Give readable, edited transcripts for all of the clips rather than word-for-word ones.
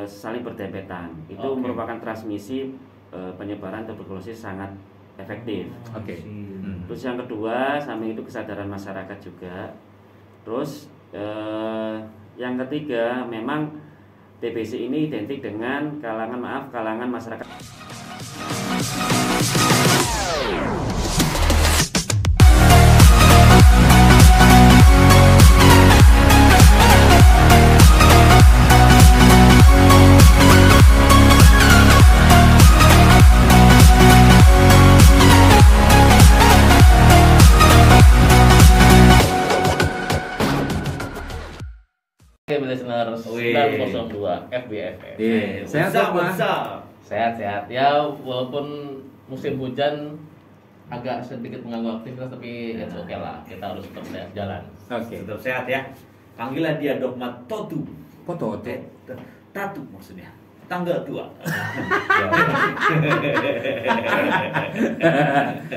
saling berdempetan. Itu merupakan transmisi penyebaran tuberkulosis sangat efektif. Terus yang kedua, samping itu kesadaran masyarakat juga. Terus yang ketiga, memang TBC ini identik dengan kalangan masyarakat. Oke, listener 902 FBFM. Sehat, Mas? Sehat. Ya, walaupun musim hujan agak sedikit mengganggu aktivitas, tapi it's okay lah. Kita harus tetap jalan. Tetap sehat ya. Panggilan dia Dogma Totu. Tatu maksudnya. Tanggal tua.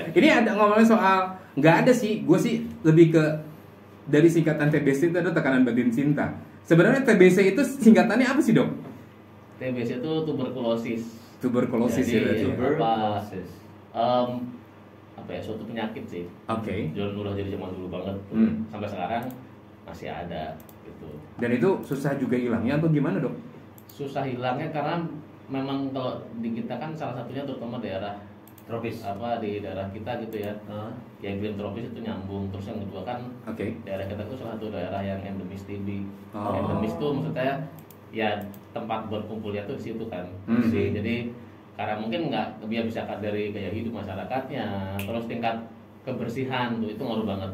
Ini ada ngomongin soal, nggak ada sih, gue sih lebih ke dari singkatan TBC itu ada tekanan batin cinta. Sebenarnya TBC itu singkatannya apa sih, Dok? TBC itu tuberkulosis. Tuberkulosis ya berarti. Tuberkulosis. Apa ya, suatu penyakit sih. Udah jadi zaman dulu banget. Sampai sekarang masih ada gitu. Dan itu susah juga hilangnya atau gimana, Dok? Susah hilangnya karena memang kalau di kita kan salah satunya terutama daerah tropis, di daerah kita gitu ya, yang iklim tropis itu nyambung. Terus yang kedua kan daerah kita itu salah satu daerah yang endemis TB. Endemis itu maksudnya ya tempat berkumpulnya tuh di situ kan. Jadi karena mungkin nggak bisa dari gaya hidup masyarakatnya, terus tingkat kebersihan tuh itu ngaruh banget.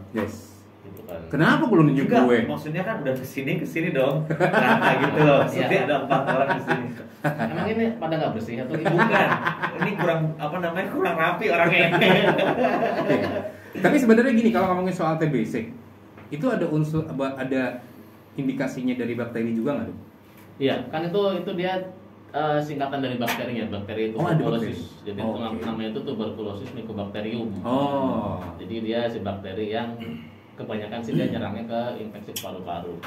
Gitu kan. Kenapa belum nunjuk gue? Maksudnya kan udah kesini dong. Nah gitu loh. Maksudnya ada 4 orang di sini. Emang ini pada nggak bersih atau bukan? Ini kurang rapi orangnya. Tapi sebenarnya gini, kalau ngomongin soal TBC, itu ada indikasinya dari bakteri juga nggak, Dok? Iya, kan itu dia singkatan dari bakterinya, bakteri tuberkulosis. Jadi itu namanya itu tuberkulosis mycobacterium. Jadi dia si bakteri yang kebanyakan sih dia nyerangnya ke infeksi paru-paru.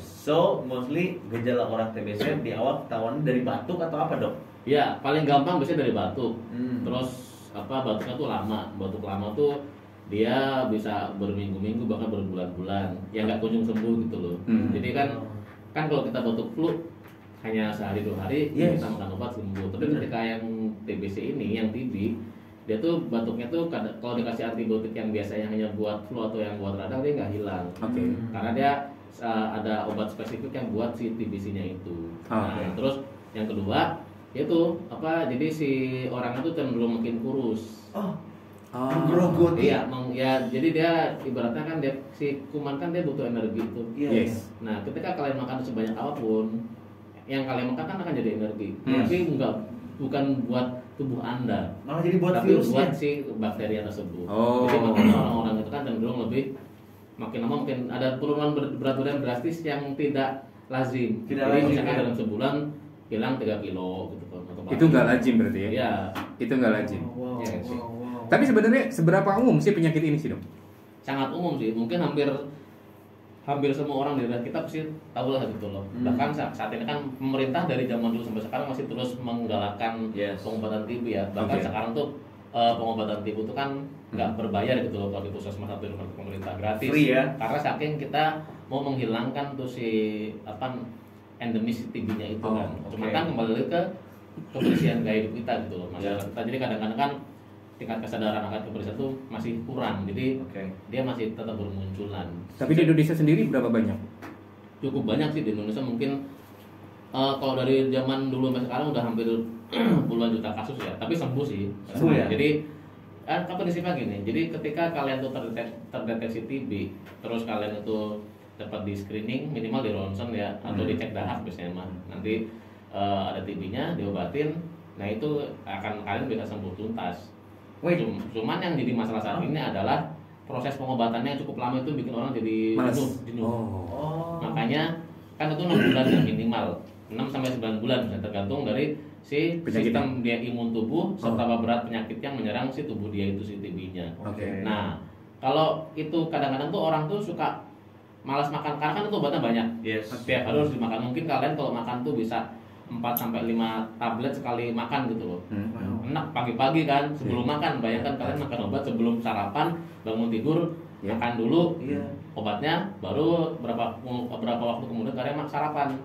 So mostly gejala orang TBC di awal ketahuan dari batuk atau apa, Dok? Ya, paling gampang biasanya dari batuk. Terus batuknya tuh lama. Batuk lama tuh dia bisa berminggu-minggu bahkan berbulan-bulan. Ya nggak kunjung sembuh gitu loh. Jadi kan kalau kita batuk flu hanya sehari 2 hari kita makan obat sembuh. Tapi ketika yang TBC ini, yang TB, dia tuh batuknya tuh kalau dikasih antibiotik yang biasanya hanya buat flu atau yang buat radang dia nggak hilang. Karena dia ada obat spesifik yang buat si TBC-nya itu. Terus yang kedua itu jadi si orang itu cenderung makin kurus. Grogot. Iya, jadi dia ibaratnya kan si kuman kan dia butuh energi itu. Nah, ketika kalian makan sebanyak apapun, yang kalian makan kan akan jadi energi. Tapi bukan buat tubuh Anda, malah jadi buat tapi virusnya, buat si bakteri tersebut. Jadi makin orang-orang itu kan cenderung makin lama mungkin ada penurunan berat badan drastis yang tidak lazim. Jadi misalkan dalam sebulan hilang 3 kilo gitu kan. Itu nggak lazim berarti ya? Iya. Itu nggak lazim. Tapi sebenarnya seberapa umum sih penyakit ini sih, Dok? Sangat umum sih, mungkin hampir semua orang di daerah kita pasti tahu lah gitu loh. Bahkan saat ini kan pemerintah dari zaman dulu sampai sekarang masih terus menggalakkan pengobatan TB ya. Bahkan sekarang tuh pengobatan TB itu kan nggak berbayar gitu loh kalau di puskesmas atau di pemerintah, gratis. Free ya. Karena saking kita mau menghilangkan tuh si endemis TB-nya itu kan. Cuma kan kembali ke kebersihan gaya hidup kita gitu loh masyarakat kita. Jadi kadang-kadang kan tingkat kesadaran akan kebersihan itu masih kurang, jadi dia masih tetap bermunculan. Tapi di Indonesia sendiri berapa banyak? Cukup banyak sih di Indonesia, mungkin kalau dari zaman dulu sampai sekarang udah hampir puluhan juta kasus ya, tapi sembuh sih. Jadi prinsipnya gini, jadi ketika kalian tuh terdeteksi TB, terus kalian itu dapat di screening minimal di ronsen ya, atau dicek darah biasanya mah, nanti ada TB-nya diobatin, nah itu akan kalian bisa sembuh tuntas. Cuman yang jadi masalah saat ini adalah proses pengobatannya yang cukup lama itu bikin orang jadi jenuh. Makanya kan itu 6 bulan ya minimal, 6-9 bulan tergantung dari si sistem dia imun tubuh serta berat penyakit yang menyerang si tubuh dia itu, si TB-nya. Nah, kalau itu kadang-kadang tuh orang tuh suka malas makan karena kan itu obatnya banyak. Yes. Setiap hari harus dimakan. Mungkin kalian kalau makan tuh bisa 4-5 tablet sekali makan gitu loh. Enak pagi-pagi kan sebelum makan. Bayangkan kalian makan obat sebelum sarapan, bangun tidur, makan dulu obatnya, baru berapa waktu kemudian kalian sarapan.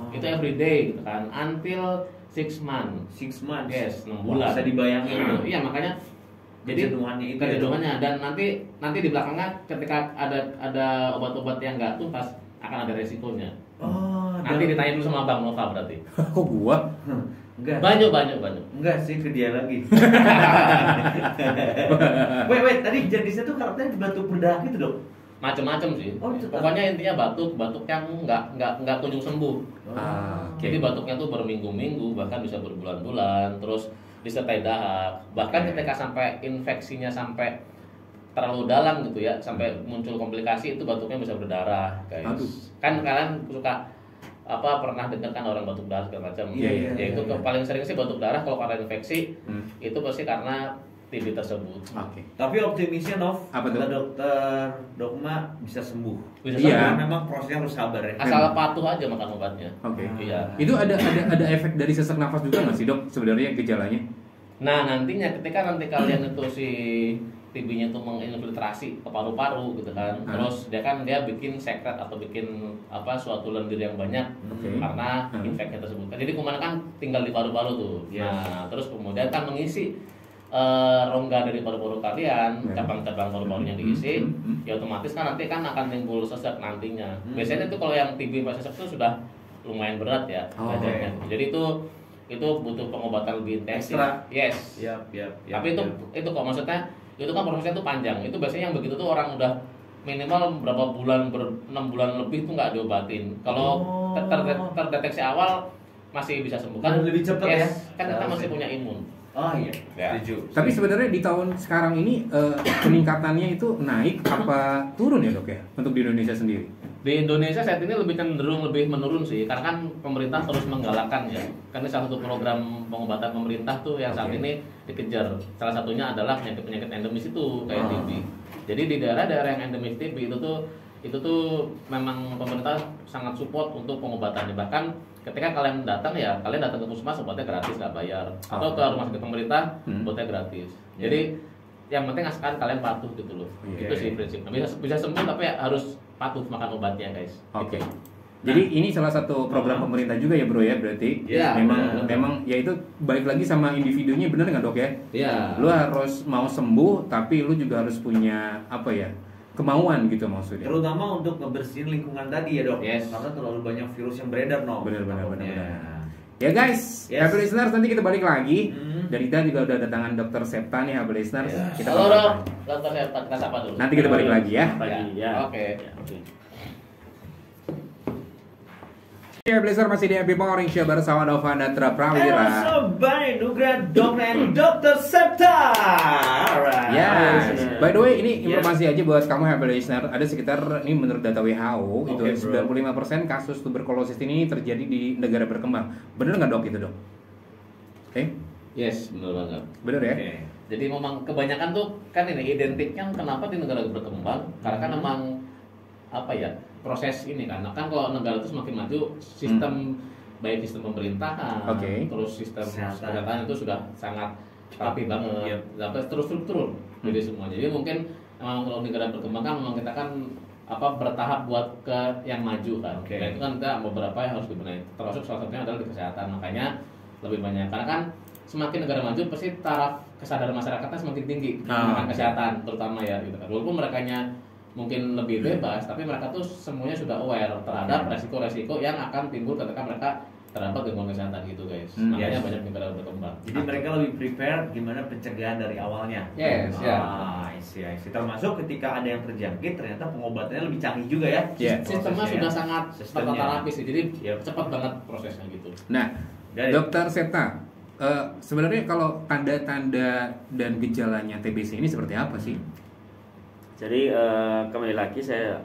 Itu everyday gitu kan, until 6 months. 6 months. Yes, 6 bulan. Bisa dibayangin. Iya, makanya jadi kejenuhannya dan nanti di belakangnya ketika ada obat-obat yang nggak tuntas akan ada resikonya. Nanti ditanya dulu sama Bang Nova berarti. Kok gua? Enggak. Banyak. Enggak sih, ke dia lagi. Wait, tadi jenisnya tuh karakternya batuk berdarah gitu, Dok. Macem-macem sih. Pokoknya intinya batuk yang nggak kunjung sembuh. Jadi batuknya tuh berminggu-minggu, bahkan bisa berbulan-bulan, terus disertai dahak. Bahkan ketika sampai infeksinya sampai terlalu dalam gitu ya, sampai muncul komplikasi itu batuknya bisa berdarah, guys. Kan kalian suka pernah dengar kan orang batuk darah segala macam. Ya itu paling sering sih batuk darah kalau karena infeksi itu pasti karena TB tersebut. Tapi optimisnya kata dokter Dogma bisa sembuh. Memang prosesnya harus sabar ya. Asal patuh aja makan obatnya. Iya. Itu ada efek dari sesak nafas juga nggak sih, Dok? Sebenarnya gejalanya? Nah, nanti kalian itu si TB-nya itu menginfiltrasi ke paru-paru gitu kan. Terus dia bikin sekret atau bikin suatu lendir yang banyak karena infeksi tersebut. Jadi kuman kan tinggal di paru-paru tuh. Nah, terus kemudian kan mengisi rongga dari paru-paru kalian, cabang-cabang paru-parunya diisi, ya otomatis kan nanti kan akan timbul sesak nantinya. Biasanya itu kalau yang TB pas sesak itu sudah lumayan berat ya keadaannya. Jadi itu butuh pengobatan lebih intensif. Yes. Tapi itu kok maksudnya itu kan prosesnya tuh panjang. Itu biasanya yang begitu tuh orang udah minimal berapa bulan 6 bulan lebih tuh nggak diobatin. Kalau terdeteksi awal masih bisa sembuh kan lebih cepat ya. Kan kita masih punya imun. Setuju. Tapi sebenarnya di tahun sekarang ini peningkatannya itu naik apa turun ya, Dok ya, untuk di Indonesia sendiri? Di Indonesia saat ini lebih cenderung lebih menurun sih, karena kan pemerintah terus menggalakkan ya. Karena salah satu program pengobatan pemerintah tuh yang saat ini dikejar. Salah satunya adalah penyakit endemis itu kayak TB. Jadi di daerah-daerah yang endemis TB itu tuh memang pemerintah sangat support untuk pengobatannya. Bahkan ketika kalian datang ke puskesmas obatnya gratis, nggak bayar. Atau ke rumah sakit pemerintah obatnya gratis. Jadi yang penting asalkan kalian patuh gitu loh. Itu sih prinsipnya. Bisa sembuh tapi harus patuh makan obatnya, guys. Gitu. Jadi ini salah satu program pemerintah juga ya, Bro ya, berarti. Memang ya itu balik lagi sama individunya, bener nggak, Dok ya? Iya. Lu harus mau sembuh tapi lu juga harus punya kemauan gitu maksudnya. Terutama untuk ngebersihin lingkungan tadi ya, Dok. Karena terlalu banyak virus yang beredar, Bener. Ya guys, happy listeners, nanti kita balik lagi. Dan kita juga udah datangan Dr. Septa nih, happy listeners. Kita Halo, Dr. Septa, kita sapa dulu. Nanti kita balik lagi ya. Oke. Ya, Blazer masih di Happy Morning Show bersama Nova Natra Prawira. Sobat Nugra dan Dr. Septa. By the way, ini informasi aja buat kamu happy listener. Ada sekitar, ini menurut data WHO, itu 95% kasus tuberkulosis ini terjadi di negara berkembang. Bener nggak, Dok, itu, Dok? Yes, bener banget. Bener ya? Jadi memang kebanyakan tuh kan ini identiknya kenapa di negara berkembang? Karena kan memang proses ini kan kalau negara itu semakin maju sistem baik sistem pemerintahan terus sistem kesehatan itu sudah sangat rapi banget terus struktur jadi semuanya. Jadi mungkin kalau negara berkembang kan memang kita kan bertahap buat ke yang maju kan. Dan itu kan kita beberapa yang harus dibenahi, termasuk salah satunya adalah di kesehatan. Makanya lebih banyak karena kan semakin negara maju pasti taraf kesadaran masyarakatnya semakin tinggi tentang kesehatan terutama ya gitu kan. Walaupun merekanya mungkin lebih bebas, tapi mereka tuh semuanya sudah aware terhadap resiko-resiko yang akan timbul ketika mereka terdapat gangguan kesehatan gitu, guys. Makanya banyak negara berkembang. Jadi mereka lebih prepare gimana pencegahan dari awalnya. Termasuk ketika ada yang terjangkit, ternyata pengobatannya lebih canggih juga ya. Sistemnya sudah sangat tertata rapi sih, jadi cepat banget prosesnya gitu. Nah, Dokter Septa, sebenarnya kalau tanda-tanda dan gejalanya TBC ini seperti apa sih? Jadi kembali lagi saya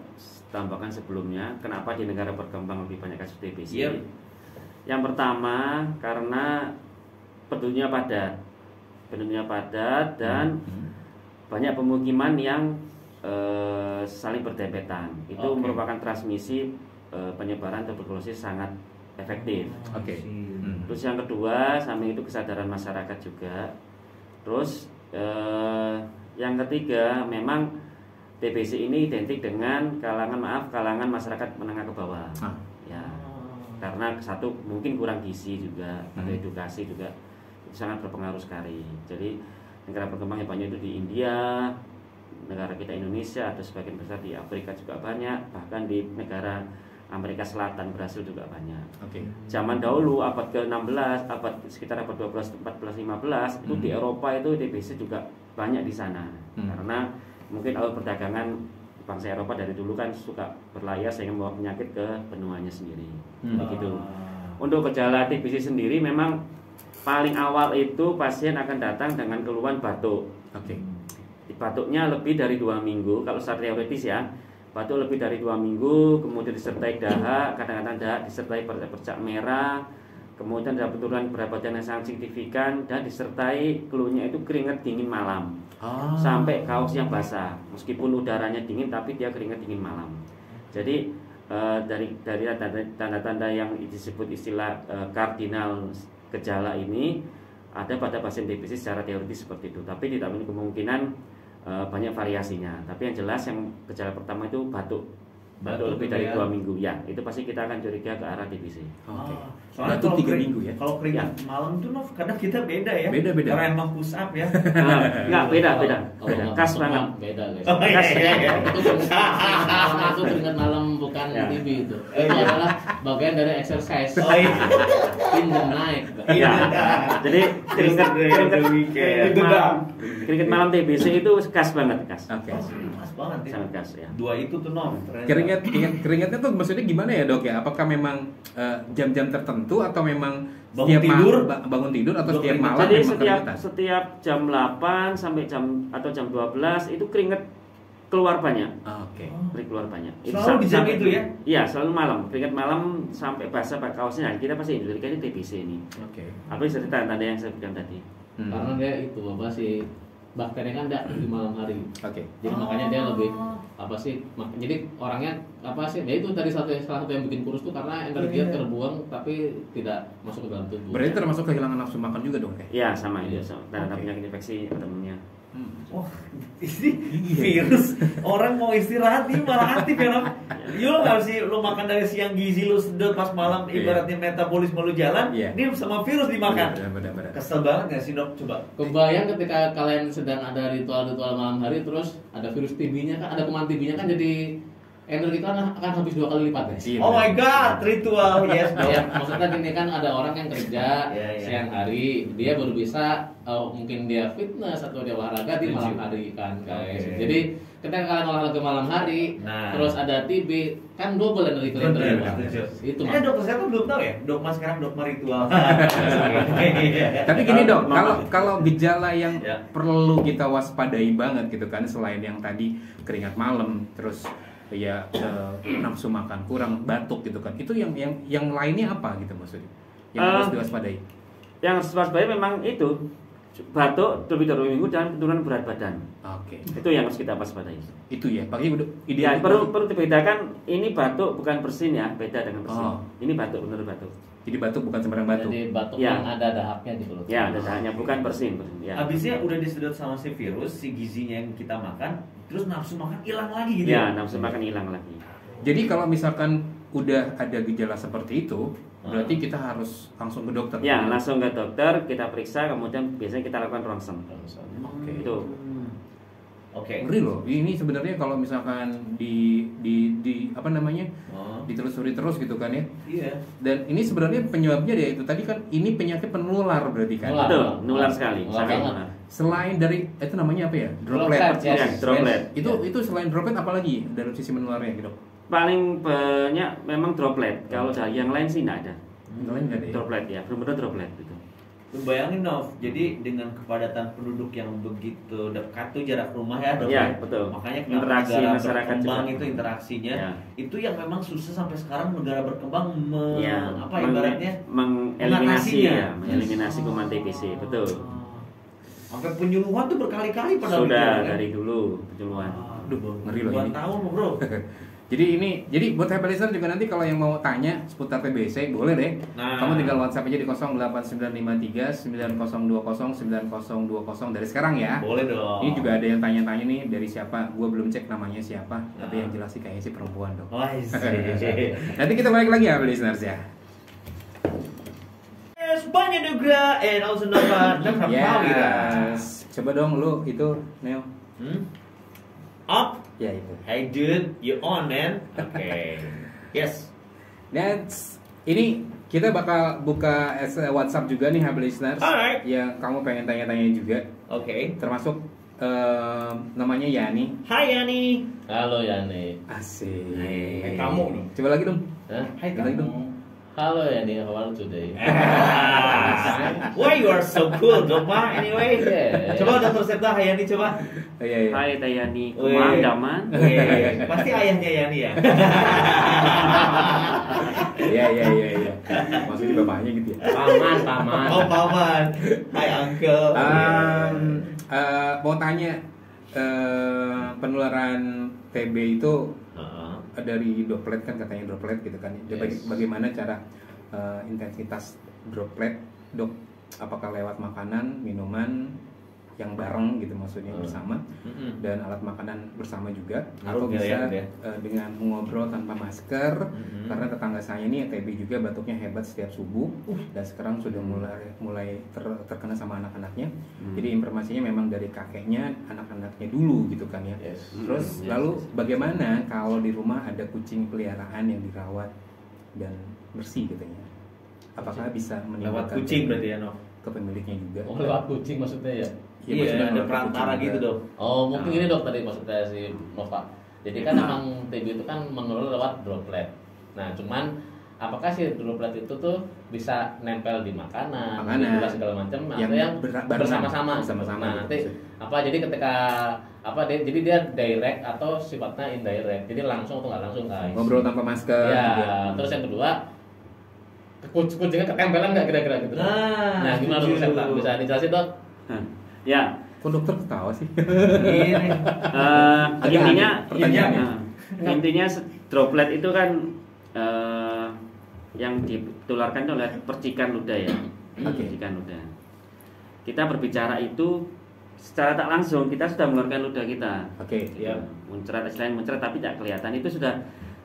tambahkan sebelumnya, kenapa di negara berkembang lebih banyak kasus TBC. Yang pertama karena penduduknya padat dan banyak pemukiman yang saling berdempetan. Itu merupakan transmisi penyebaran tuberkulosis sangat efektif. Terus yang kedua, samping itu kesadaran masyarakat juga. Terus yang ketiga, memang TBC ini identik dengan kalangan masyarakat menengah ke bawah. Ya, karena satu mungkin kurang gizi juga atau edukasi juga itu sangat berpengaruh sekali. Jadi negara berkembang yang banyak itu di India, negara kita Indonesia, atau sebagian besar di Afrika juga banyak, bahkan di negara Amerika Selatan, Brasil juga banyak. Zaman dahulu abad ke-16, sekitar abad 12, 14, 15 itu di Eropa itu TBC juga banyak di sana. Karena mungkin alur perdagangan bangsa Eropa dari dulu kan suka berlayar sehingga membawa penyakit ke benuanya sendiri. Begitu. Untuk gejala TBC sendiri memang paling awal itu pasien akan datang dengan keluhan batuk. Batuknya lebih dari 2 minggu kalau secara teoritis ya. Batuk lebih dari 2 minggu, kemudian disertai dahak, kadang-kadang dahak disertai bercak merah, kemudian ada penurunan berat badan yang sangat signifikan, dan disertai keluhnya itu keringat dingin malam, sampai kaos yang basah. Meskipun udaranya dingin, tapi dia keringat dingin malam. Jadi dari tanda-tanda yang disebut istilah kardinal gejala ini ada pada pasien TBC secara teoritis seperti itu, tapi tidak menutup kemungkinan banyak variasinya. Tapi yang jelas yang gejala pertama itu batuk lebih dari 2 minggu ya, itu pasti kita akan curiga ke arah TBC. Soalnya batuk 3 minggu ya. Kalau keringat malam tuh kadang kita beda ya. Beda. Karena emang push up ya. Enggak, beda. Khas banget. Beda guys. Iya. Itu keringat malam bukan TB itu. Itu adalah bagian dari exercise. Pinggang naik. Iya. Jadi keringat malam TBC itu khas banget, khas. Khas banget ya. Sangat khas ya. Dua itu tuh Keringatnya tuh maksudnya gimana ya dok ya? Apakah memang jam-jam tertentu atau memang bangun tidur atau setiap malam? Jadi setiap jam 8 sampai jam 12 itu keringat keluar banyak. Keluar banyak. Selalu di jam itu ya? Iya, selalu malam. Keringat malam sampai basah pakai kaosnya. Kita pasti indikasinya TBC ini. Apa sih tanda-tanda yang saya berikan tadi? Karena dia itu apa sih? Bakteri kan tidak di malam hari. Jadi makanya dia lebih jadi orangnya ya itu tadi salah satu yang bikin kurus tuh karena energinya terbuang tapi tidak masuk ke dalam tubuh. Berarti termasuk kehilangan nafsu makan juga dong ya? Iya, sama itu. Tanda penyakit infeksi temennya. Ini virus orang mau istirahat nih malah aktif ya. Lo nggak sih lo makan dari siang gizi lo sedot pas malam ibaratnya metabolisme lo jalan, ini sama virus dimakan. Benar. Kesel banget nggak sih dok? Coba. Kebayang ketika kalian sedang ada ritual-ritual malam hari terus ada virus TB-nya kan, ada kuman TB-nya kan, jadi energi kan akan habis 2 kali lipat guys. Oh my god, ritual yes. Ya, maksudnya gini kan ada orang yang kerja siang hari, dia baru bisa mungkin dia fitness atau dia olahraga di malam hari kan guys. Jadi ketika kalian olahraga malam hari, terus ada TB, kan double energi kalian terima. Itu mah. Dokter saya tuh belum tahu ya, dogma sekarang dogma ritual. Tapi gini dok, kalau gejala yang perlu kita waspadai banget gitu kan, selain yang tadi keringat malam, terus nafsu makan kurang, batuk gitu kan, itu yang lainnya apa gitu maksudnya yang harus diwaspadai? Yang harus diwaspadai memang itu batuk lebih dari 2 minggu dan penurunan berat badan. Itu yang harus kita waspadai. Itu ya, pakai ideal. Perlu dibedakan, ini batuk bukan bersin ya, beda dengan bersin. Ini batuk, benar batuk. Jadi batuk bukan sembarang batuk. Jadi batuk yang ada dahaknya di mulut. Ya, ada dahaknya, bukan bersin. Ya. Habisnya udah disedot sama si virus, si gizinya yang kita makan, terus nafsu makan hilang lagi gitu. Ya, nafsu makan hilang lagi. Jadi kalau misalkan udah ada gejala seperti itu, berarti kita harus langsung ke dokter. Ya, langsung ke dokter, kita periksa, kemudian biasanya kita lakukan ronsen. Itu. Ngeri loh. Ini sebenarnya kalau misalkan di apa namanya? Ditelusuri terus gitu kan ya. Iya. Dan ini sebenarnya penyebabnya ya itu tadi kan, ini penyakit penular berarti kan. Betul, menular sekali. Selain dari itu namanya apa ya? Droplet. Droplet. Itu selain droplet apa lagi dari sisi menularnya gitu? Paling banyak memang droplet. Kalau dari yang lain sih enggak ada. Droplet ya, benar-benar droplet gitu. Lu bayangin Nov, jadi dengan kepadatan penduduk yang begitu dekat tuh jarak rumah ya, betul. Makanya interaksi negara masyarakat berkembang juga. Itu interaksinya, itu yang memang susah sampai sekarang negara berkembang ibaratnya mengeliminasi kuman TBC, betul. Sampai penyuluhan tuh berkali-kali pada sudah dari dulu penyuluhan. Duh, ngeri loh ini. 2 tahun bro. Jadi buat happy listener juga nanti kalau yang mau tanya seputar TBC boleh deh. Kamu tinggal WhatsApp aja di 08953 9020 9020 dari sekarang ya. Boleh dong. Ini juga ada yang tanya-tanya nih dari siapa. Gua belum cek namanya siapa, tapi yang jelas sih kayaknya sih perempuan dong. Oh, Nanti kita balik lagi ya happy listeners ya. Banyak juga and also Nova Yes. Coba dong lu itu Neo. Up. Ya itu. Hey dude, you on man? Oke. Yes. Next, ini kita bakal buka WhatsApp juga nih happy listeners. Alright. Yang kamu pengen tanya-tanya juga. Oke. Termasuk namanya Yani. Hai Yani. Halo Yani. Asik. Hai kamu dong. Coba lagi dong. Hai Lagi dong. Halo Yani, how are you today? Why you are so cool, Doma? Anyway. Yeah. Coba Dr. Septa Hai Yani coba. Iya. Hai Tayani, Wih. kumang daman. Pasti ayahnya Yani ya. Iya. Maksudnya bapaknya gitu ya. Paman. Oh, paman. Hai uncle. Mau tanya penularan TB itu dari droplet kan katanya droplet gitu kan. Yes. Bagaimana cara intensitas droplet, Dok? Apakah lewat makanan, minuman yang bareng gitu maksudnya bersama dan alat makanan bersama juga atau bisa dengan mengobrol tanpa masker karena tetangga saya ini TB juga batuknya hebat setiap subuh dan sekarang sudah mulai terkena sama anak-anaknya. Jadi informasinya memang dari kakeknya, anak-anaknya dulu gitu kan ya. Terus lalu bagaimana kalau di rumah ada kucing peliharaan yang dirawat dan bersih katanya? Apakah bisa lewat menimbulkan kucing berarti ya, No? ke pemiliknya juga? Oh, lewat kucing maksudnya ya? Iya, ada perantara gitu dong. Oh, mungkin gini dok tadi maksudnya si Nova. Jadi kan emang TB itu kan menular lewat droplet. Nah, cuman apakah si droplet itu tuh bisa nempel di makanan, di segala macam atau yang bersama-sama? Nah, nanti apa? Jadi ketika jadi dia direct atau sifatnya indirect. Jadi langsung atau nggak langsung guys? Ngobrol tanpa masker. Ya. Terus yang kedua, kucingnya ketempelan nggak kira-kira gitu? Nah, gimana dok? Bisa dijelasin dok? Ya. Kok dokter ketawa sih? Intinya droplet itu kan yang ditularkan oleh percikan ludah ya. Percikan ludah. Kita berbicara itu secara tak langsung kita sudah mengeluarkan ludah kita. Ya. Muncrat, selain muncrat tapi tak kelihatan itu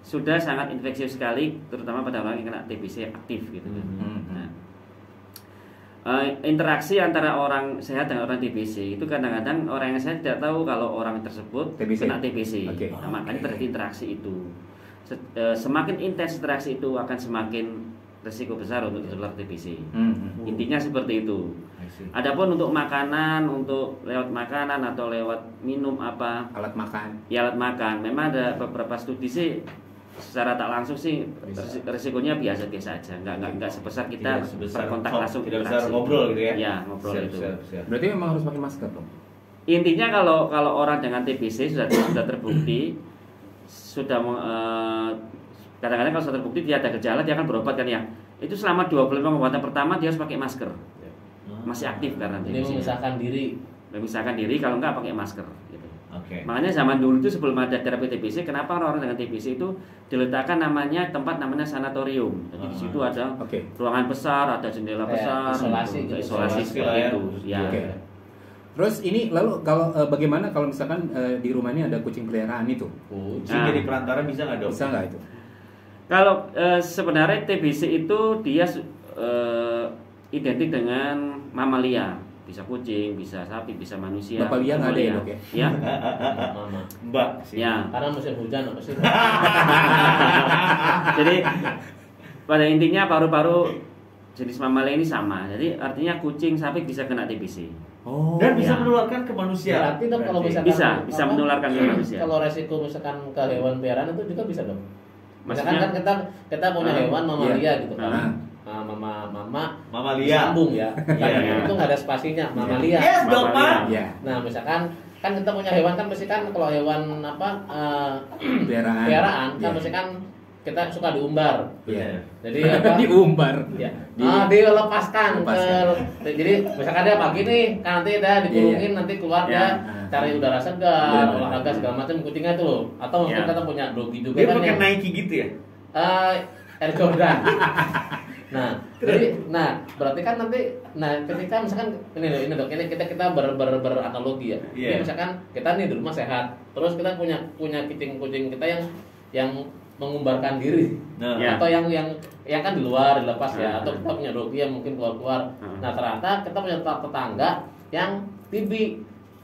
sudah sangat infeksius sekali, terutama pada orang yang kena TBC aktif gitu kan. Nah, interaksi antara orang sehat dan orang TBC itu kadang-kadang orang yang sehat tidak tahu kalau orang tersebut kena TBC. Nah, makanya terjadi interaksi itu. Semakin intens interaksi itu akan semakin risiko besar untuk tertular TBC. Intinya seperti itu. Adapun untuk makanan, untuk lewat makanan atau lewat minum apa alat makan. Ya alat makan. Memang ada beberapa studi sih secara tak langsung sih resikonya biasa-biasa aja, nggak sebesar kita berkontak langsung, tidak besar ngobrol gitu ya. Ya ngobrol itu. Berarti memang harus pakai masker dong. Intinya kalau orang dengan TBC sudah terbukti kadang-kadang kalau sudah terbukti dia ada gejala dia akan berobat kan ya. Itu selama 25 pengobatan pertama dia harus pakai masker. Masih aktif karena ini memisahkan diri kalau nggak pakai masker gitu. Makanya zaman dulu itu sebelum ada terapi TBC, kenapa orang-orang dengan TBC itu diletakkan tempat namanya sanatorium. Jadi di situ ada ruangan besar, ada jendela besar, isolasi seperti itu. Ya. Terus ini lalu kalau bagaimana kalau misalkan di rumah ini ada kucing peliharaan itu? Kucing jadi perantara bisa nggak dok? Bisa nggak itu? Kalau sebenarnya TBC itu dia identik dengan mamalia. Bisa kucing, bisa sapi, bisa manusia. Bapak Lia nggak ada ya dok ya? Ya. Mama. Mbak. Ya. Karena musim hujan apa sih? Jadi pada intinya paru-paru jenis mamalia ini sama. Jadi artinya kucing, sapi bisa kena TBC. Dan bisa menularkan ke manusia. Berarti dok kalau misalkan bisa menularkan ke manusia. Kalau resiko misalkan ke hewan peliharaan itu juga bisa dok. Misalkan kan kita punya hewan mamalia gitu kan. Mama Lia sambung ya. Itu nggak ada spasinya mamalia. Yes dong Pak. Nah misalkan kan kita punya hewan kan mesti kan kalau hewan peliharaan kan mesti kan kita suka diumbar. Iya. Jadi apa? Diumbar. Ya. Dilepaskan. Jadi misalkan dia pagi nih, kan nanti dia dikurungin, nanti keluar dia cari udara segar, olahraga segala macam kucingnya itu loh. Atau mungkin kita punya doggy juga dia kan. Dia pakai Nike gitu ya? Air Jordan. Berarti kan nanti, ketika misalkan ini dok, ini kita beranalogi ya. Jadi misalkan kita nih di rumah sehat, terus kita punya kucing kita yang mengumbarkan diri, atau yang kan di luar dilepas ya, atau kita punya doggy yang mungkin keluar. Nah ternyata kita punya tetangga yang TB.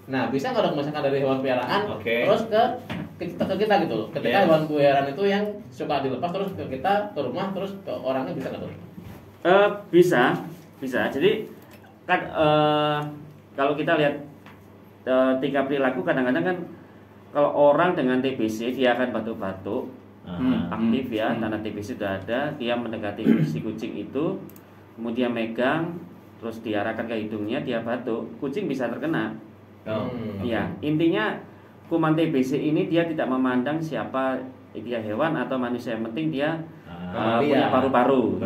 Nah bisa nggak dok misalkan dari hewan peliharaan, terus ke kita gitu loh. Ketika hewan peliharaan itu yang suka dilepas terus ke kita, ke rumah, terus ke orangnya, bisa nggak dok? Bisa. Jadi kan kalau kita lihat tingkah perilaku, kadang-kadang kan kalau orang dengan TBC dia akan batuk-batuk aktif ya, karena TBC sudah ada, dia mendekati si kucing itu, kemudian megang, terus diarahkan ke hidungnya, dia batuk, kucing bisa terkena. Ya, intinya kuman TBC ini dia tidak memandang siapa dia, hewan atau manusia, yang penting dia punya paru-paru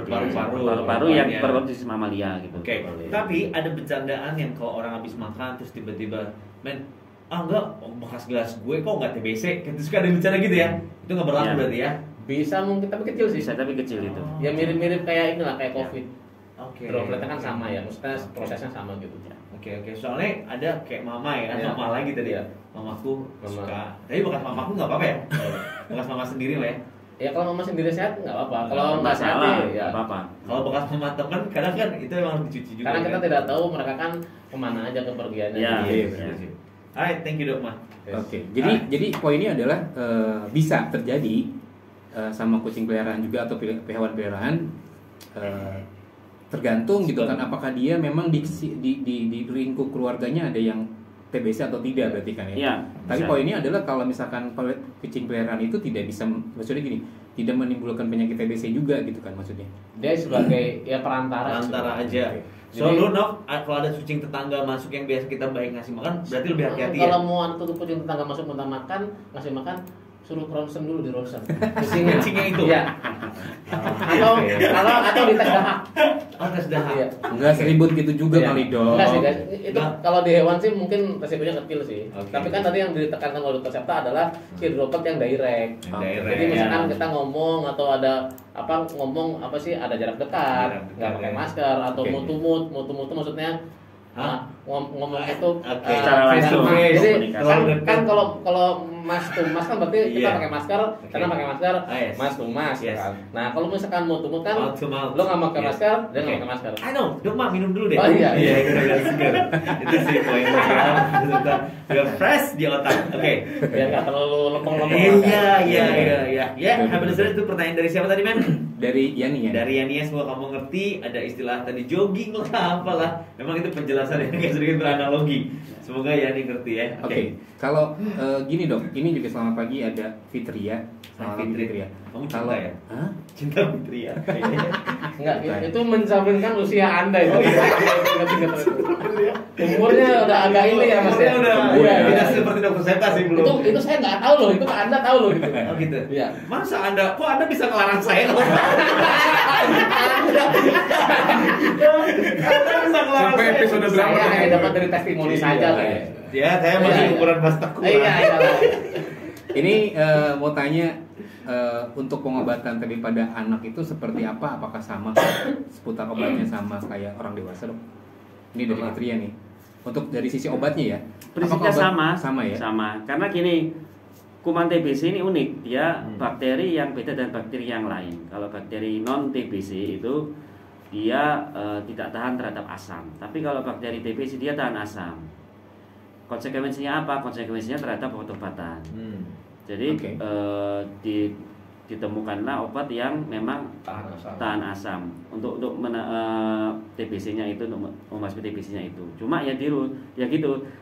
yang berkondisi mamalia gitu. Tapi ada bercandaan yang kalau orang habis makan terus tiba-tiba, enggak, bekas gelas gue kok nggak TBC, gitu, suka ada bercanda gitu ya? Itu nggak berlaku berarti ya? Bisa mungkin, tapi kecil sih. Bisa, tapi kecil itu. Ya mirip-mirip kayak inilah, kayak COVID. Dropletnya kan sama ya, maksudnya prosesnya sama gitu. Oke. Soalnya ada kayak mama ya kan, mama lagi tadi ya. Mamaku suka, tapi bekas mamaku nggak apa-apa ya? Bekas mama sendiri lah ya? Ya kalau mama sendiri sehat nggak apa-apa. Kalau nggak sehat ya apa-apa. Kalau bekas mama teman, kadang kan itu emang dicuci juga. Karena kita tidak tahu mereka kan kemana aja kepergiannya. Iya. Alright, thank you Dok Ma. Oke. Jadi poinnya adalah bisa terjadi sama kucing peliharaan juga atau hewan peliharaan, tergantung gitu kan, apakah dia memang di lingkup keluarganya ada yang TBC atau tidak, berarti kan ya. Iya. Tapi poinnya adalah kalau misalkan kucing peliharaan itu tidak bisa, maksudnya gini, tidak menimbulkan penyakit TBC juga gitu kan maksudnya. Dia sebagai ya perantara aja. So lu Nok, kalau ada kucing tetangga masuk yang biasa kita baik ngasih makan, berarti lebih hati-hati ya. Kalau mau tutup kucing tetangga masuk minta makan, ngasih makan, suruh ronsen dulu di ronsen. Kucingnya itu. Iya. Atau di tes dahak. Tes dahak. Iya. Enggak seribut gitu juga kali dong. Enggak sih guys. Itu kalau di hewan sih mungkin resikonya kecil sih. Tapi kan tadi yang ditekankan oleh Dr. Septa adalah si droplet yang direct. Jadi misalkan kita ngomong atau ada ngomong ada jarak dekat, nggak pakai masker atau mutu-mutu maksudnya ngomong itu secara langsung. Jadi kan kalau mas tumas kan berarti kita pakai masker, karena pakai masker mas tumas kan. Nah kalau misalkan mutu-mutu kan lo nggak pakai masker, dia nggak pakai masker. Ayo, Dok Ma minum dulu deh. Oh iya. Itu sih poinnya ya. Udah fresh di otak. Oke. Biar nggak terlalu lempeng-lempeng. Iya. Ya, habis itu pertanyaan dari siapa tadi, Men? Dari Yani ya. Dari Yani, semoga kamu ngerti. Ada istilah tadi jogging lah, apalah. Memang itu penjelasan yang kayak sedikit beranalogi. Semoga Yani ngerti ya. Oke. Kalau gini Dok, ini juga selamat pagi ada Fitria. Selamat pagi Fitria. Kamu cinta ya? Hah? Cinta Fitria. Enggak, itu mencerminkan usia Anda itu. Umurnya udah agak ini ya Mas ya. Udah tidak seperti Dr. Septa sih belum. Itu saya nggak tahu loh, itu Anda tahu loh gitu. Oh gitu. Iya. Masa Anda bisa ngelarang saya kalau sampai episode berapa? Saya hanya dapat dari testimoni saja kayak. Ya, saya masih ukuran pas tekuk. Iya. Ini mau tanya untuk pengobatan tadi pada anak itu seperti apa? Apakah sama seputar obatnya sama kayak orang dewasa Dok? Ini dari Fitria nih. Untuk dari sisi obatnya ya? Prinsipnya sama ya? Sama. Karena gini, kuman TBC ini unik. Dia bakteri yang beda dan bakteri yang lain. Kalau bakteri non TBC itu dia tidak tahan terhadap asam. Tapi kalau bakteri TBC dia tahan asam. Konsekuensinya apa? Konsekuensinya terhadap obat-obatan. Jadi ditemukanlah obat yang memang tahan asam untuk TBC-nya itu, untuk membasmi TBC-nya itu. Cuma ya gitu.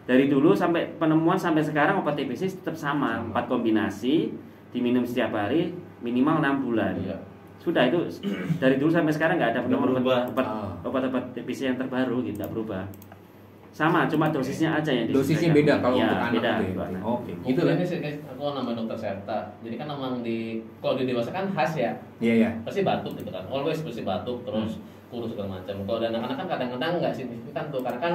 Dari dulu sampai penemuan sampai sekarang obat TBC tetap sama. 4 kombinasi diminum setiap hari minimal 6 bulan. Iya. Sudah itu dari dulu sampai sekarang nggak ada penemuan obat TBC yang terbaru gitu, nggak berubah. sama, cuma dosisnya aja yang dosisnya beda kalau untuk anak beda, itu ya. Oke, gitu lah. Ini sih aku nama dokter Serta. Jadi kan memang kalau di dewasa kan khas ya. Iya. Pasti batuk gitu kan. Always pasti batuk terus kurus segala macam. Kalau ada anak-anak kan kadang-kadang nggak signifikan tuh, karena kan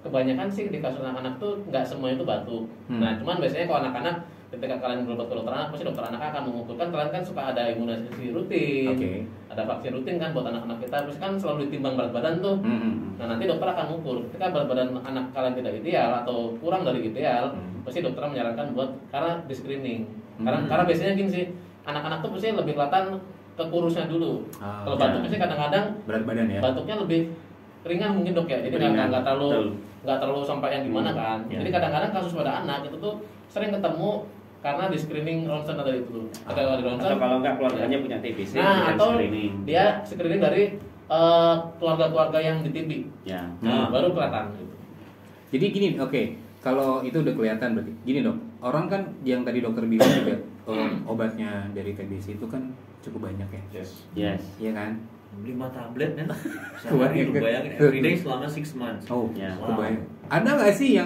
kebanyakan sih di kasus anak-anak tuh nggak semuanya itu batuk. Nah, cuman biasanya kalau anak-anak ketika kalian berobat ke dokter anak, pasti dokter anak akan mengukurkan. Kalian kan suka ada imunisasi rutin, ada vaksin rutin kan buat anak-anak kita. Terus kan selalu ditimbang berat badan tuh. Nah, nanti dokter akan mengukur. Ketika berat badan anak kalian tidak ideal atau kurang dari ideal, pasti dokter menyarankan buat karena di screening. Karena biasanya gini sih, anak-anak tuh pasti lebih kelihatan ke kurusnya dulu. Kalau batuknya sih kadang-kadang berat badan ya. Batuknya lebih ringan mungkin dok ya. Jadi nggak terlalu sampai yang gimana kan. Jadi kadang-kadang kasus pada anak itu tuh sering ketemu karena di screening ronsen tadi itu. Ada ronsen. Atau kalau enggak keluarganya punya TBC, atau screening. Dia screening dari keluarga-keluarga yang di TB. Ya. Baru kelihatan gitu. Jadi gini, kalau itu udah kelihatan berarti. Gini dok, orang kan yang tadi dokter bilang juga obatnya dari TBC itu kan cukup banyak ya. Yes. Iya kan? 5 tablet kan. Sehari lu bayangin everyday selama 6 months. Ya. Kebayang. Ada nggak sih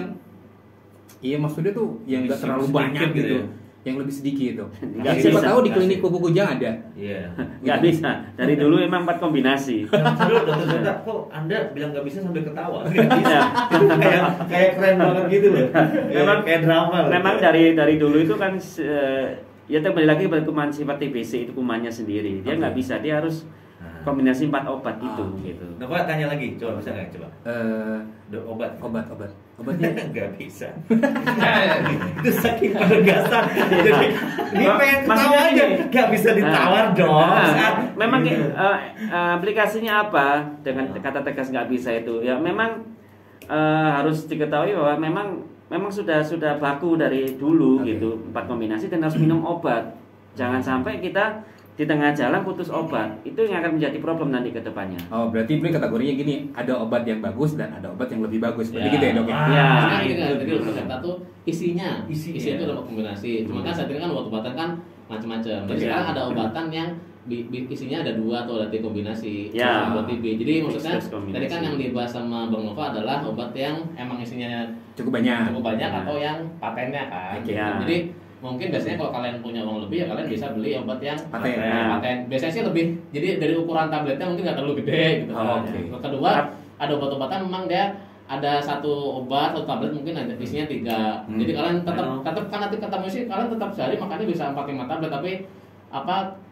yang maksudnya tuh yang nggak terlalu banyak gitu, yang lebih sedikit tuh. Siapa tahu di klinik kuku kujang ada. Iya. Nggak bisa. Dari dulu emang 4 kombinasi. Dokter Zeta, kok Anda bilang nggak bisa sambil ketawa? Nggak bisa. kayak keren banget gitu loh. Memang kayak drama. Memang dari dulu itu kan ya kembali lagi pada kuman sifat TBC itu kumannya sendiri. Dia nggak bisa. Dia harus kombinasi 4 obat itu gitu. Nah, Pak tanya lagi, coba bisa nggak coba? Obatnya nggak bisa. Itu saking penegasan. Jadi ini pengen ketawa aja, nggak bisa ditawar dong. Memang aplikasinya apa dengan kata tegas nggak bisa itu? Ya memang harus diketahui bahwa memang sudah baku dari dulu gitu 4 kombinasi dan harus minum obat. Jangan sampai kita di tengah jalan putus obat, itu yang akan menjadi problem nanti ke depannya. Oh, berarti ini kategorinya gini, ada obat yang bagus dan ada obat yang lebih bagus. Berarti gitu ya dok ya? Iya. Jadi dokter tuh isinya itu adalah kombinasi. Cuma kan saat ini kan obat-obatan kan macam-macam. Jadi sekarang ada obatan yang isinya ada 2 atau ada 3 kombinasi buat TB. Jadi maksudnya tadi kan yang dibahas sama Bang Nova adalah obat yang emang isinya cukup banyak atau yang patennya kan. Jadi mungkin biasanya kalau kalian punya uang lebih ya kalian bisa beli obat yang paten. Biasanya sih lebih, jadi dari ukuran tabletnya mungkin nggak terlalu gede gitu. Kedua, ada obat-obatan memang dia ada 1 obat atau tablet mungkin ada isinya 3. Jadi kalian tetap kan nanti ketemu sih kalian tetap sehari makanya bisa 4-5 tablet, tapi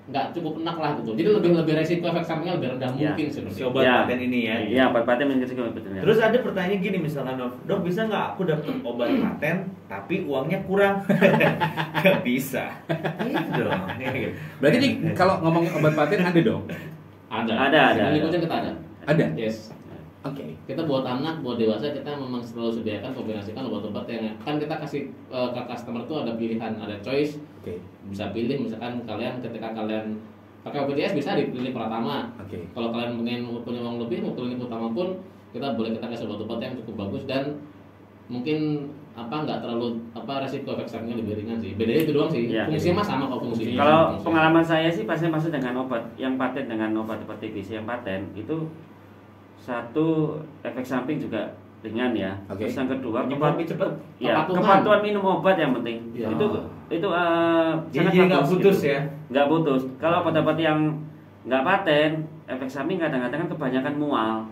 nggak cukup enak lah gitu. Jadi lebih resiko efek sampingnya lebih rendah mungkin sebenarnya. Si obat paten ini ya. Iya, obat paten resiko betulnya. Terus ada pertanyaan gini misalkan, dok bisa nggak aku dapat obat paten tapi uangnya kurang? Nggak bisa. Gitu dong. Berarti nih kalau ngomongin obat paten ada dong? Ada. Kita ada. Ada. Yes. Oke. Kita buat anak, buat dewasa kita memang selalu sediakan kombinasikan obat-obat yang kan kita kasih ke customer tuh ada pilihan, ada choice. Bisa pilih misalkan kalian ketika kalian pakai OPDS bisa di klinik Pratama. Kalau kalian pengen punya uang lebih mau klinik utama pun kita kasih obat-obat yang cukup bagus dan mungkin nggak terlalu resiko efek sampingnya lebih ringan sih. Bedanya itu doang sih. Fungsinya mah sama kok fungsinya. Kalau pengalaman saya sih pasien dengan obat yang paten dengan obat-obat TBC yang paten itu 1 efek samping juga ringan ya. Terus yang kedua kepatuhan minum obat yang penting. Itu sangat nggak putus gitu. Nggak putus. Kalau obat-obat yang nggak paten efek samping kadang-kadang kan kebanyakan mual.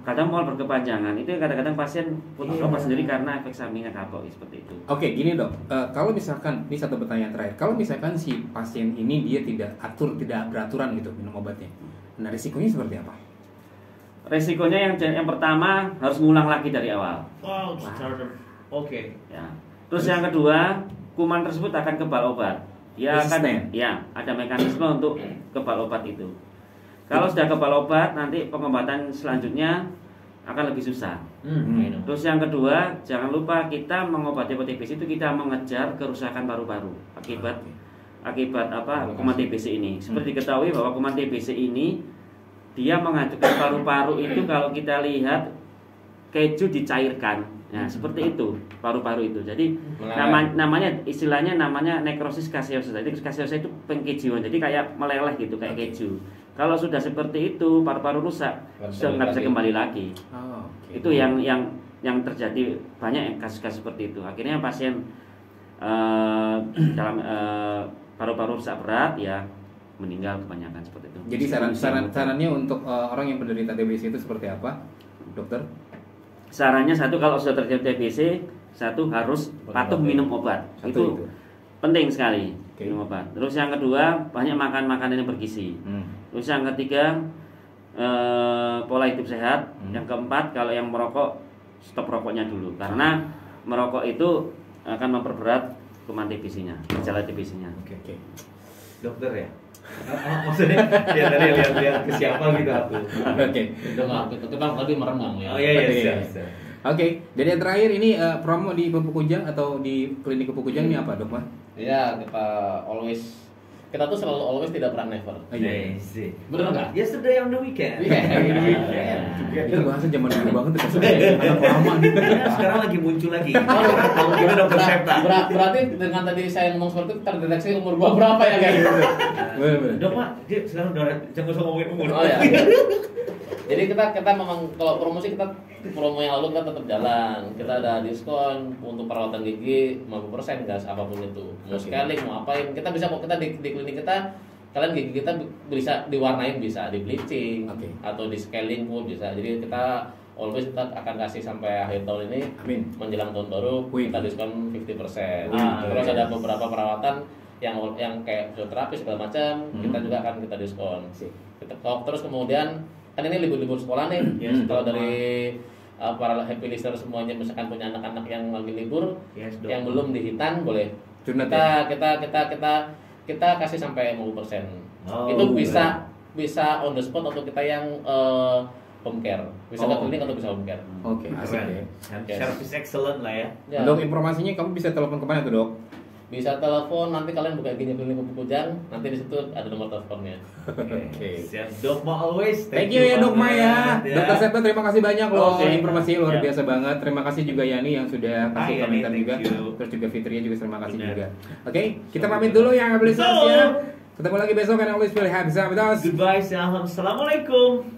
Kadang mual berkepanjangan. Itu kadang-kadang pasien putus obat sendiri karena efek sampingnya kapok seperti itu. Gini dok. Kalau misalkan ini 1 pertanyaan terakhir. Kalau misalkan si pasien ini dia tidak beraturan gitu minum obatnya, nah risikonya seperti apa? Resikonya yang pertama harus ngulang lagi dari awal. Ya. Terus yang kedua, kuman tersebut akan kebal obat. Ada mekanisme untuk kebal obat itu. Kalau sudah kebal obat, nanti pengobatan selanjutnya akan lebih susah. Terus yang kedua, jangan lupa kita mengobati TBC itu kita mengejar kerusakan paru-paru akibat kuman TBC ini. Seperti diketahui bahwa kuman TBC ini dia menghancurkan paru-paru itu kalau kita lihat keju dicairkan. Nah, seperti itu paru-paru itu. Jadi istilahnya namanya nekrosis gaseosa. Jadi gaseosa itu pengkejuan. Jadi kayak meleleh gitu kayak keju. Kalau sudah seperti itu paru-paru rusak, sudah nggak bisa kembali lagi. Itu yang yang terjadi banyak kasus-kasus seperti itu. Akhirnya pasien dalam paru-paru rusak berat ya meninggal kebanyakan seperti itu. Jadi sarannya untuk orang yang penderita TBC itu seperti apa, dokter? Sarannya satu, kalau sudah terjadi TBC, satu harus patuh minum obat. Itu penting sekali, minum obat. Terus yang kedua, banyak makan makanan yang bergizi. Terus yang ketiga, pola hidup sehat. Yang keempat, kalau yang merokok, stop rokoknya dulu, karena merokok itu akan memperberat kuman TBC-nya, gejala TBC-nya. Oke. Dokter ya? Maksudnya ya tadi lihat ke siapa gitu aku. Oke. Kita tadi meremang ya. Oh iya. Oke. Jadi yang terakhir ini promo di Pupuk Kujang atau di klinik Pupuk Kujang ini apa, Dok, Mas? Iya, kita tuh selalu always, tidak pernah never. Iya. Bener nggak? Yesterday on the weekend. Itu bahasa zaman dulu banget itu anak lama gitu. Sekarang lagi muncul lagi. Gimana Dokter Septa? Berarti dengan tadi saya ngomong seperti itu terdeteksi umur gua berapa ya guys? Dok Pak, dia sekarang udah jangan usah ngomongin umur. Oh ya. Jadi kita memang kalau promosi, kita promo yang lalu kita tetap jalan. Kita ada diskon untuk perawatan gigi 50% guys, apapun itu. Mau scaling, mau apain, kita bisa, mau kita di klinik kita, kalian gigi kita bisa diwarnain, bisa di bleaching, atau di scaling pun bisa. Jadi kita always kita akan kasih sampai akhir tahun ini. Amin. Menjelang tahun baru kita diskon 50%. Terus ada beberapa perawatan yang kayak fisioterapi segala macam, kita juga akan kita diskon. Terus kemudian kan ini libur-libur sekolah nih. Kalau dari para happy listener semuanya misalkan punya anak-anak yang lagi libur, yang belum dihitan, boleh kita kasih sampai 50%. Itu bisa on the spot untuk kita yang home care, bisa ke klinik atau bisa home care. Oke, asik ya. Service excellent lah ya. Untuk informasinya kamu bisa telepon kemana tuh, Dok? Bisa telepon, nanti kalian buka gini klinik Pupuk Kujang, nanti di situ ada nomor teleponnya. Oke. Siap, Dokma always. Thank you ya Dokma ya. Dokter Septa terima kasih banyak loh, informasinya luar biasa banget. Terima kasih juga Yani yang sudah kasih komentar juga. Terus juga Fitria juga terima kasih juga. Oke, kita pamit dulu ya Ablisers ya. Ketemu lagi besok, and always feel happy. Goodbye, assalamualaikum.